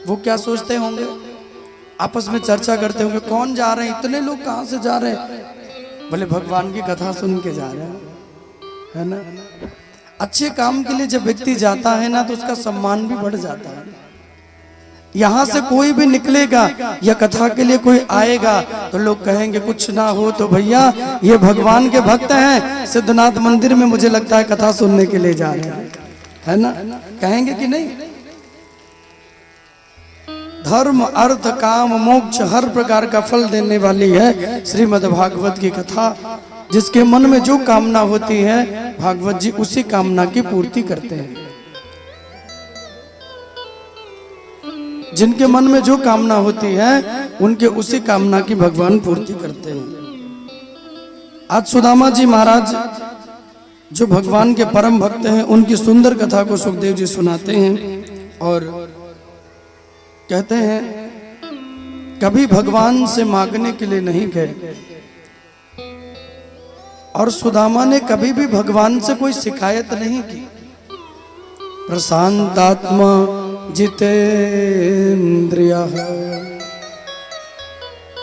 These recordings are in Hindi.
वो क्या सोचते होंगे, आपस में चर्चा करते होंगे कौन जा रहे हैं, इतने लोग कहाँ से जा रहे हैं। बोले भगवान की कथा सुन के जा रहे हैं, है ना। अच्छे काम के लिए जब व्यक्ति जाता है ना तो उसका सम्मान भी बढ़ जाता है। यहाँ से कोई भी निकलेगा या कथा के लिए कोई आएगा तो लोग कहेंगे कुछ ना हो तो भैया ये भगवान के भक्त हैं, सिद्धनाथ मंदिर में मुझे लगता है कथा सुनने के लिए जा रहे हैं, है ना, कहेंगे कि नहीं। धर्म अर्थ काम मोक्ष हर प्रकार का फल देने वाली है श्रीमद् भागवत की कथा। जिसके मन में जो कामना होती है भागवत जी उसी कामना की पूर्ति करते हैं। जिनके मन में जो कामना होती है उनके उसी कामना की भगवान पूर्ति करते हैं। आज सुदामा जी महाराज जो भगवान के परम भक्त हैं उनकी सुंदर कथा को सुखदेव जी सुनाते हैं और कहते हैं कभी भगवान से मांगने के लिए नहीं गए और सुदामा ने कभी भी भगवान से कोई शिकायत नहीं की। प्रशांतात्मा जितेन्द्रियः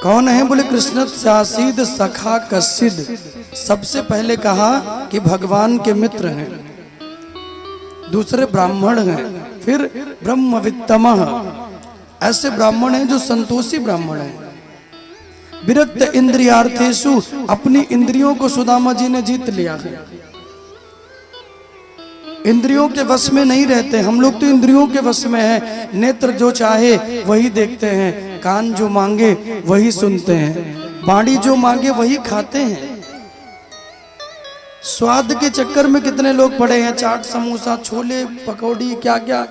कौन है, बोले कृष्ण शासिद सखा कसिद। सबसे पहले कहा कि भगवान के मित्र हैं, दूसरे ब्राह्मण हैं, फिर ब्रह्मवित्तमः ऐसे ब्राह्मण हैं जो संतोषी ब्राह्मण हैं। विरक्त इंद्रियार्थेषु अपनी इंद्रियों को सुदामा जी ने जीत लिया है। इंद्रियों के वश में नहीं रहते, हम लोग तो इंद्रियों के वश में हैं। नेत्र जो चाहे वही देखते हैं, कान जो मांगे वही सुनते हैं, बाड़ी जो मांगे वही खाते हैं। स्वाद के चक्कर में कितने लोग पड़े हैं, चाट समोसा छोले पकौड़ी क्या क्या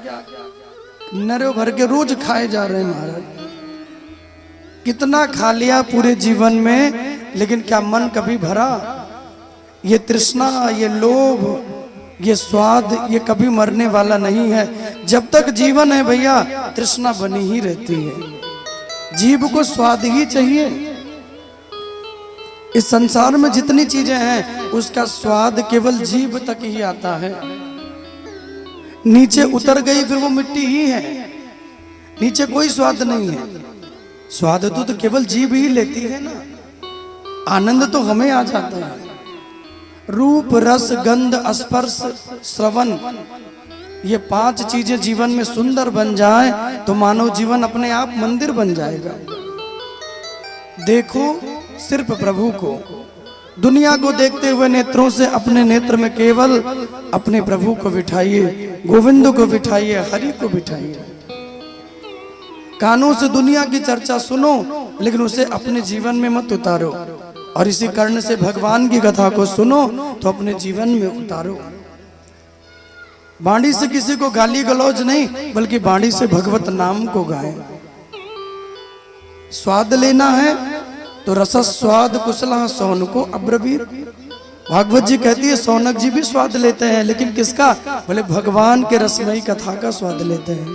नरे भर के रोज खाए जा रहे हैं महाराज। कितना खा लिया पूरे जीवन में, लेकिन क्या मन कभी भरा। ये तृष्णा, ये लोभ, ये स्वाद, ये कभी मरने वाला नहीं है। जब तक जीवन है भैया तृष्णा बनी ही रहती है। जीव को स्वाद ही चाहिए। इस संसार में जितनी चीजें हैं उसका स्वाद केवल जीव तक ही आता है। नीचे उतर गई फिर वो मिट्टी ही है, नीचे कोई स्वाद नहीं है। स्वाद तो केवल जीभ ही लेती है ना, आनंद तो हमें आ जाता है। रूप रस गंध स्पर्श श्रवण, ये 5 चीजें जीवन में सुंदर बन जाए तो मानव जीवन अपने आप मंदिर बन जाएगा। देखो सिर्फ प्रभु को, दुनिया को देखते हुए नेत्रों से अपने नेत्र में केवल अपने प्रभु को बिठाइए, गोविंद को बिठाइए, हरि को बिठाइए। कानों से दुनिया की चर्चा सुनो लेकिन उसे अपने जीवन में मत उतारो, और इसी कारण से भगवान की कथा को सुनो तो अपने जीवन में उतारो। बाणी से किसी को गाली गलौज नहीं, बल्कि बाणी से भगवत नाम को गाएं। स्वाद लेना है तो रस स्वाद कुशला सौनको अब्रवीत। भागवत जी कहती है सौनक जी भी स्वाद लेते हैं, लेकिन किसका, बोले भगवान के रसमयी कथा का स्वाद लेते हैं।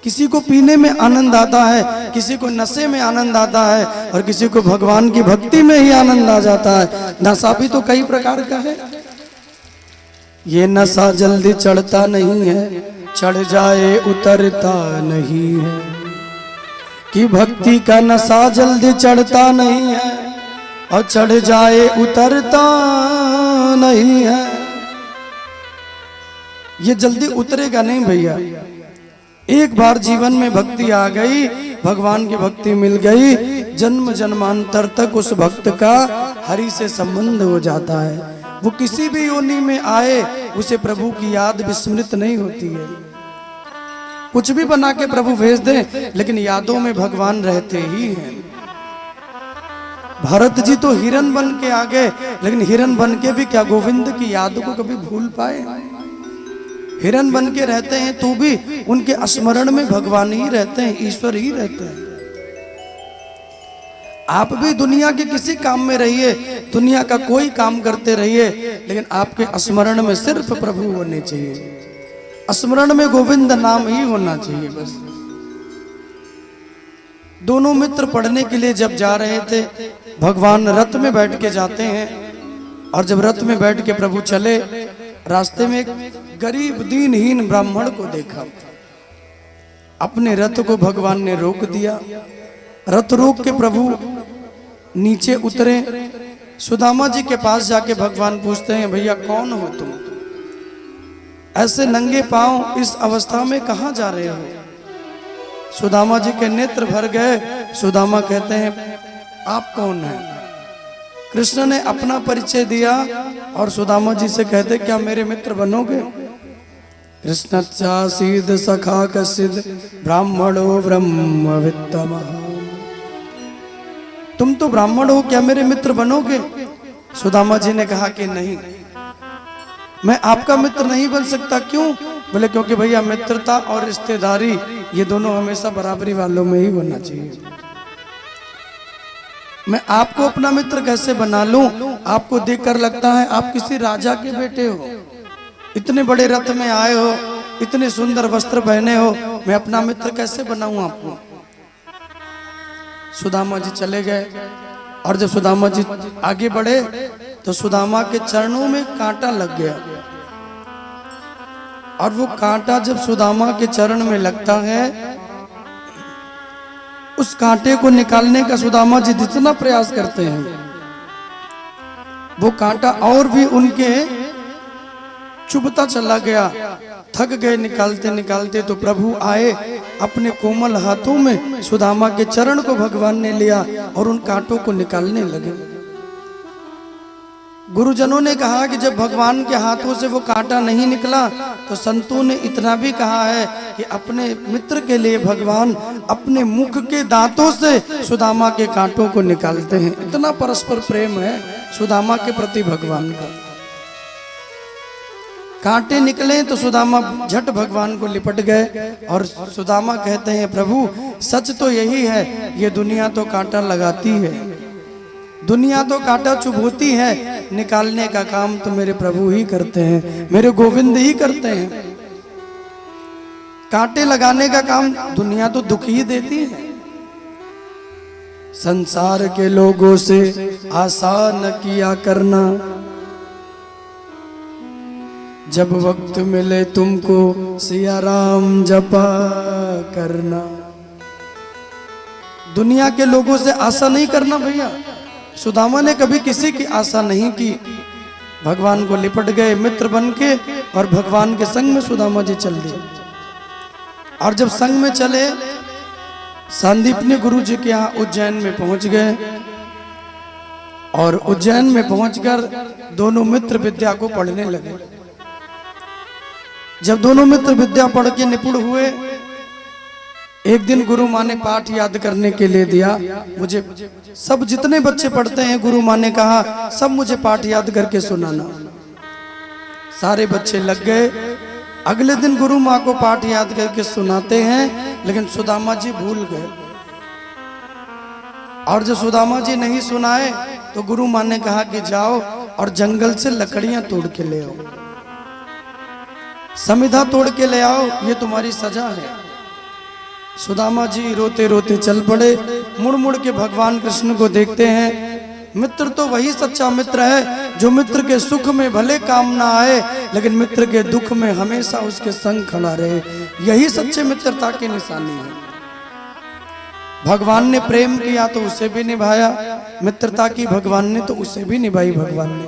किसी को पीने में आनंद आता है, किसी को नशे में आनंद आता है, और किसी को भगवान की भक्ति में ही आनंद आ जाता है। नशा भी तो कई प्रकार का है। ये नशा जल्दी चढ़ता नहीं है, चढ़ जाए उतरता नहीं है। कि भक्ति का नशा जल्दी चढ़ता नहीं है और चढ़ जाए उतरता नहीं है। ये जल्दी उतरेगा नहीं भैया। एक बार जीवन में भक्ति आ गई, भगवान की भक्ति मिल गई, जन्म जन्मांतर तक उस भक्त का हरि से संबंध हो जाता है। वो किसी भी योनि में आए उसे प्रभु की याद विस्मृत नहीं होती है। कुछ भी बना के प्रभु भेज दे लेकिन यादों में भगवान रहते ही हैं। भरत जी तो हिरन बन के आ गए, लेकिन हिरन बन के भी क्या गोविंद की याद को कभी भूल पाए। हिरन बन के रहते हैं तो भी उनके स्मरण में भगवान ही रहते हैं, ईश्वर ही रहते हैं। आप भी दुनिया के किसी काम में रहिए, दुनिया का कोई काम करते रहिए, लेकिन आपके स्मरण में सिर्फ प्रभु होने चाहिए। स्मरण में गोविंद नाम ही होना चाहिए बस। दोनों मित्र पढ़ने के लिए जब जा रहे थे, भगवान रथ में बैठ के जाते हैं, और जब रथ में बैठ के प्रभु चले, रास्ते में एक गरीब दीनहीन ब्राह्मण को देखा। अपने रथ को भगवान ने रोक दिया। रथ रोक के प्रभु नीचे उतरे। सुदामा जी के पास जाके भगवान पूछते हैं, भैया कौन हो तुम? ऐसे नंगे पांव इस अवस्था में कहां जा रहे हो? सुदामा जी के नेत्र भर गए। सुदामा कहते हैं, आप कौन हैं? कृष्ण ने अपना परिचय दिया और सुदामा जी से कहते, क्या मेरे मित्र बनोगे? कृष्णच्चासीद सखा कसिद ब्राह्मणो ब्रह्मवित्तम। तुम तो ब्राह्मण हो, क्या मेरे मित्र बनोगे? सुदामा जी ने कहा कि नहीं, मैं आपका मित्र नहीं बन सकता। क्यों? बोले क्योंकि भैया मित्रता और रिश्तेदारी ये दोनों हमेशा बराबरी वालों में ही होना चाहिए। मैं आपको अपना मित्र कैसे बना लूं? आपको देखकर लगता है आप किसी राजा के बेटे हो, इतने बड़े रथ में आए हो, इतने सुंदर वस्त्र पहने हो, मैं अपना मित्र कैसे बनाऊं आपको? सुदामा जी चले गए और जब सुदामा जी आगे बढ़े तो सुदामा के चरणों में कांटा लग गया। और वो कांटा जब सुदामा के चरण में लगता है, उस कांटे को निकालने का सुदामा जी जितना प्रयास करते हैं, वो कांटा और भी उनके चुभता चला गया। थक गए निकालते निकालते, तो प्रभु आए, अपने कोमल हाथों में सुदामा के चरण को भगवान ने लिया और उन कांटों को निकालने लगे। गुरुजनों ने कहा कि जब भगवान के हाथों से वो कांटा नहीं निकला तो संतों ने इतना भी कहा है कि अपने मित्र के लिए भगवान अपने मुख के दांतों से सुदामा के कांटों को निकालते हैं। इतना परस्पर प्रेम है सुदामा के प्रति भगवान का। कांटे निकले तो सुदामा झट भगवान को लिपट गए और सुदामा कहते हैं, प्रभु सच तो यही है, ये दुनिया तो कांटा लगाती है, दुनिया तो कांटा चुभोती है, निकालने का काम तो मेरे प्रभु ही करते हैं, मेरे गोविंद ही करते हैं। कांटे लगाने का काम दुनिया तो दुख ही देती है। संसार के लोगों से आसान किया करना, जब वक्त मिले तुमको सिया राम जपा करना। दुनिया के लोगों से आशा नहीं करना भैया। सुदामा ने कभी किसी की आशा नहीं की, भगवान को लिपट गए मित्र बन के और भगवान के संग में सुदामा जी चल दिए। और जब संग में चले, सांदीपनी गुरु जी के यहाँ उज्जैन में पहुंच गए और उज्जैन में पहुंचकर दोनों मित्र विद्या को पढ़ने लगे। जब दोनों मित्र विद्या पढ़ के निपुण हुए, एक दिन गुरु माँ ने पाठ याद करने के लिए दिया। मुझे सब जितने बच्चे पढ़ते हैं, गुरु माँ ने कहा सब मुझे पाठ याद करके सुनाना। सारे बच्चे लग गए। अगले दिन गुरु माँ को पाठ याद करके सुनाते हैं, लेकिन सुदामा जी भूल गए। और जब सुदामा जी नहीं सुनाए तो गुरु माँ ने कहा कि जाओ और जंगल से लकड़ियां तोड़ के ले आओ, समिधा तोड़ के ले आओ, ये तुम्हारी सजा है। सुदामा जी रोते रोते चल पड़े। मुड़ मुड़ के भगवान कृष्ण को देखते हैं। मित्र तो वही सच्चा मित्र है जो मित्र के सुख में भले काम ना आए, लेकिन मित्र के दुख में हमेशा उसके संग खड़ा रहे। यही सच्चे मित्रता की निशानी है। भगवान ने प्रेम किया तो उसे भी निभाया, मित्रता की भगवान ने तो उसे भी निभाई। भगवान ने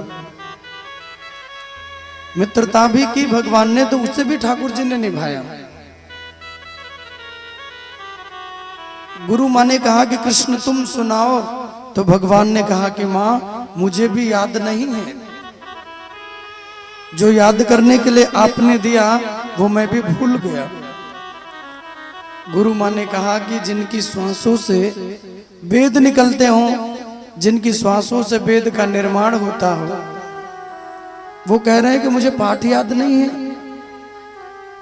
मित्रता भी की, भगवान ने तो उसे भी ठाकुर जी ने निभाया। गुरु माँ ने कहा कि कृष्ण तुम सुनाओ, तो भगवान ने कहा कि माँ मुझे भी याद नहीं है, जो याद करने के लिए आपने दिया वो मैं भी भूल गया। गुरु माँ ने कहा कि जिनकी श्वासों से वेद निकलते हों, जिनकी श्वासों से वेद का निर्माण होता हो, वो कह रहे हैं कि मुझे पाठ याद नहीं है।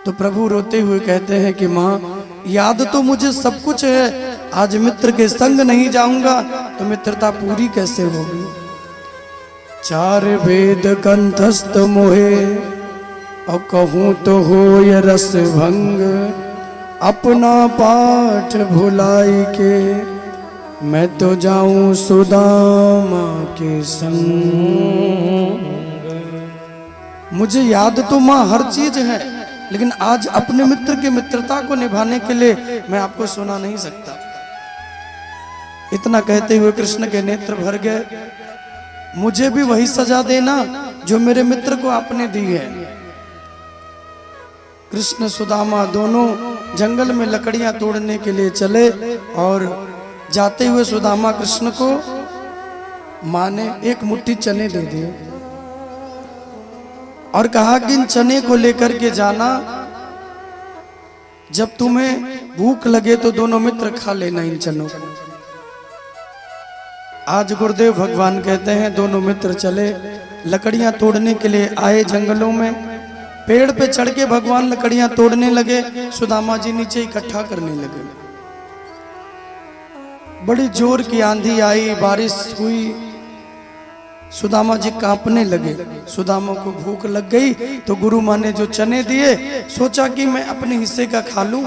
तो प्रभु रोते हुए कहते हैं कि माँ याद तो मुझे सब कुछ है, आज मित्र के संग नहीं जाऊंगा तो मित्रता पूरी कैसे होगी। चार वेद कंठस्थ मोहे और कहूँ तो हो ये रस भंग, अपना पाठ भुलाई के मैं तो जाऊं सुदामा के संग। मुझे याद तो माँ हर चीज है, लेकिन आज अपने मित्र की मित्रता को निभाने के लिए मैं आपको सुना नहीं सकता। इतना कहते हुए कृष्ण के नेत्र भर गए। मुझे भी वही सजा देना जो मेरे मित्र को आपने दी है। कृष्ण सुदामा दोनों जंगल में लकड़ियां तोड़ने के लिए चले और जाते हुए सुदामा कृष्ण को मां ने एक मुट्ठी चने दे दिए और कहा कि इन चने को लेकर के जाना, जब तुम्हें भूख लगे तो दोनों मित्र खा लेना इन चनों को। आज गुरुदेव भगवान कहते हैं दोनों मित्र चले, लकड़ियां तोड़ने के लिए आए जंगलों में। पेड़ पे चढ़ के भगवान लकड़ियां तोड़ने लगे, सुदामा जी नीचे इकट्ठा करने लगे। बड़ी जोर की आंधी आई, बारिश हुई, सुदामा जी कांपने लगे। सुदामा को भूख लग गई तो गुरु माँ ने जो चने दिए, सोचा कि मैं अपने हिस्से का खा लूं,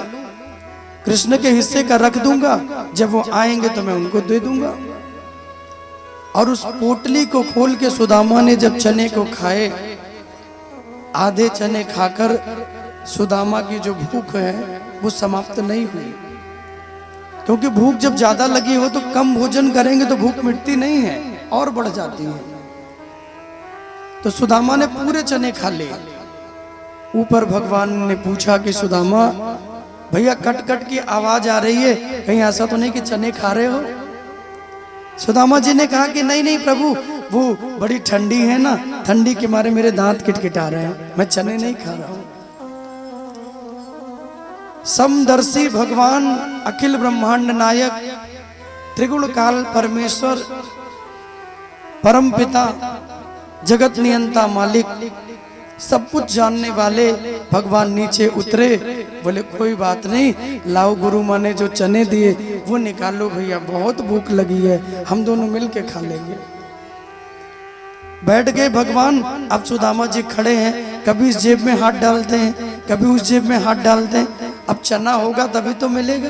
कृष्ण के हिस्से का रख दूंगा, जब वो आएंगे तो मैं उनको दे दूंगा। और उस पोटली को खोल के सुदामा ने जब चने को खाए, आधे चने खाकर सुदामा की जो भूख है वो समाप्त नहीं हुई। क्योंकि भूख जब ज्यादा लगी हो तो कम भोजन करेंगे तो भूख मिटती नहीं है और बढ़ जाती है। तो सुदामा ने पूरे चने खा लिए। ऊपर भगवान ने पूछा कि सुदामा भैया कट कट की आवाज आ रही है, कहीं ऐसा तो नहीं कि चने खा रहे हो? सुदामा जी ने कहा कि नहीं नहीं प्रभु, वो बड़ी ठंडी है ना, ठंडी के मारे मेरे दांत किटकिटा रहे हैं, मैं चने नहीं खा रहा हूं। समदर्शी भगवान, अखिल ब्रह्मांड नायक, त्रिगुण काल परमेश्वर, परम पिता, जगत नियंता मालिक, सब कुछ जानने वाले भगवान नीचे उतरे। बोले कोई बात नहीं, लाओ गुरु माँ ने जो चने दिए वो निकालो भैया, बहुत भूख लगी है, हम दोनों मिलके खा लेंगे। बैठ गए भगवान। अब सुदामा जी खड़े हैं, कभी इस जेब में हाथ डालते हैं, कभी उस जेब में हाथ डालते हैं। अब चना होगा तभी तो मिलेगा।